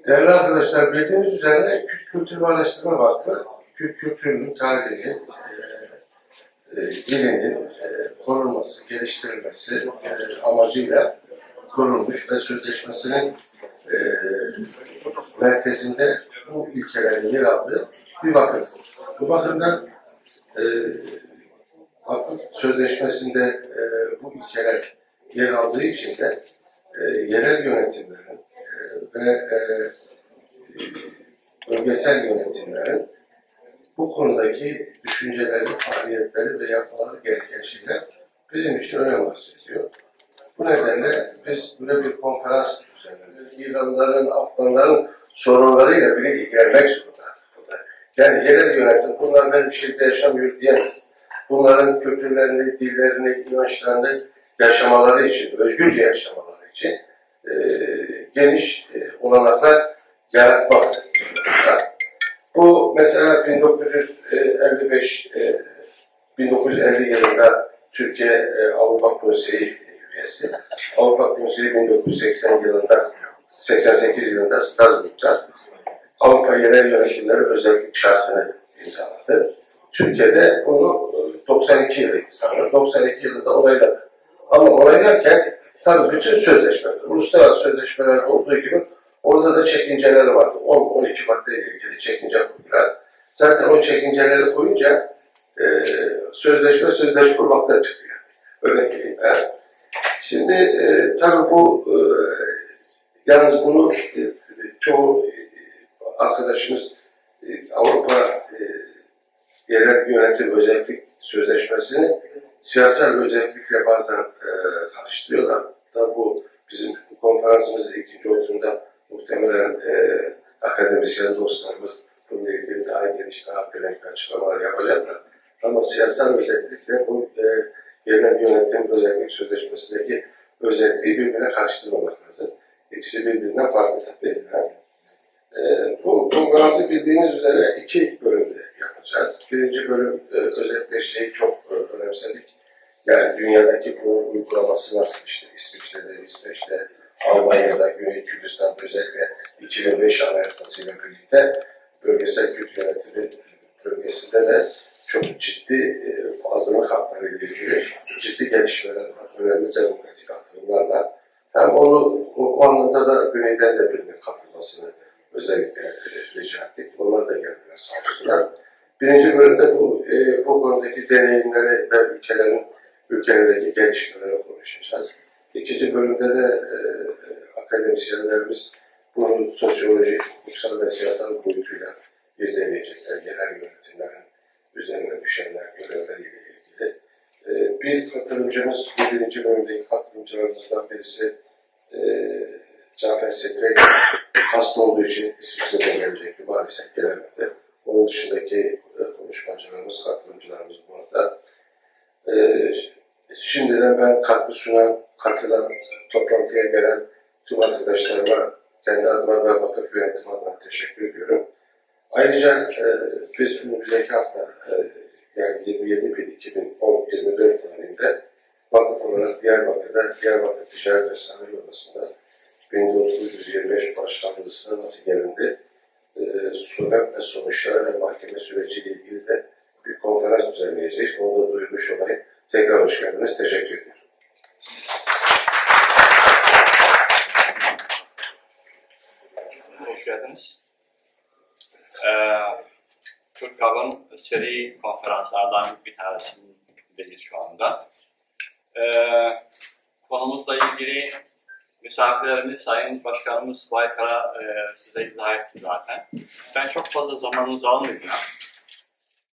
Değerli arkadaşlar, bildiğiniz üzere Kürt Kültür ve Araştırma Vakfı, Kürt kültürünün, tarihinin, dilinin korunması, geliştirilmesi amacıyla kurulmuş ve sözleşmesinin merkezinde bu ülkelerin yer aldığı bir vakıf. Bu bakımdan vakıf sözleşmesinde bu ülkeler yer aldığı için de yerel yönetimlerin ve bölgesel yönetimlerin bu konudaki düşünceleri, faaliyetleri ve yapmaları gereken şeyler bizim için önem arz ediyor. Bu nedenle biz böyle bir konferans düzenledik. İranlıların, Afganların sorunlarıyla bile ilgilenmek zorundayız burada. Yani yerel yönetim, bunlar benim şehirde yaşamıyor diyemez. Bunların kültürlerini, dillerini, inançlarını yaşamaları için, özgürce yaşamaları için geniş olanaklar yaratmak zorunda. Bu mesela 1950 yılında Türkiye Avrupa Konseyi üyesi. Avrupa Konseyi 1988 yılında Strasbourg'da Avrupa Yerel Yönetimleri Özellik Şartı'nı imzaladı. Türkiye'de bunu 92 yılıydı sanırım. 92 yılında onayladı. Ama onaylarken tabii bütün sözleşmeler, uluslararası sözleşmeler olduğu gibi orada da çekinceleri vardı. 10-12 maddeyle ilgili çekince koydular. Zaten o çekinceleri koyunca sözleşme olmaktan çıkıyor. Öyle diyeyim. Evet. Şimdi tabii bu yalnız bunu çoğu arkadaşımız Avrupa Yerel Yönetim Özellik Sözleşmesi'ni siyasal özellikle bazen karıştırıyorlar. Tabii bu bizim konferansımızın ikinci oturumda muhtemelen akademisyen dostlarımız bununla ilgili daha geniş, daha akademik açıklamalar yapacaklar. Ama siyasal özellikle bu yerel yönetim özellik sözleşmesindeki özelliği birbirine karıştırmamak lazım. İkisi birbirinden farklı tabii. Yani, bu konferansı bildiğiniz üzere 2 bölümde yapacağız. Birinci bölüm özellikle şeyi çok önemsedik. Yani dünyadaki bunun uygulaması nasıl, işte İsviçre'de, İsveç'te, Almanya'da, Güney Kürdistan'da özellikle 2005 Anayasası'yla birlikte bölgesel kültür yönetimi bölgesinde de çok ciddi azınlık hakları ile ilgili ciddi gelişmeler var. Önemli demokratik atılımlar var. Hem o anlamda da Güney'den de birinin katılmasını özellikle rica ettik. Onlar da geldiler, sağ olsunlar. Birinci bölümde bu konudaki deneyimleri ve ülkelerdeki gelişmeleri konuşacağız. İkinci bölümde de akademisyenlerimiz bunu sosyolojik, hukuksal ve siyasal boyutuyla izleyecekler. Yerel yönetimlerin üzerine düşenler, görevleriyle ilgili. Bir katılımcımız, bu birinci bölümdeki katılımcılarımızdan birisi Cafer Setrek hasta olduğu için İsviçre'de gelecekti. Maalesef gelemedi. Onun dışındaki konuşmacılarımız, katılımcılarımız burada. Şimdiden ben katılan, toplantıya gelen tüm arkadaşlarıma kendi adıma ve vakıf yönetim adına teşekkür ediyorum. Ayrıca biz önümüzdeki hafta yani 27.1.2024 tarihinde vakıf olarak Diyarbakır Ticaret ve Sanayi Odası'nda 1925 başkanlığısına nasıl gelindi, sebep ve sonuçlar ve mahkeme süreciyle ilgili de bir konferans düzenleyeceğiz. Onu da duyurmuş olayım. Tekrar hoş geldiniz. Teşekkür ederim. Hoş geldiniz. Türkav'ın seri konferanslardan bir tanesindeyiz şu anda. Konumuzla ilgili misafirlerimiz, Sayın Başkanımız Baykara size izah etti zaten. Ben çok fazla zamanınızı almayacağım.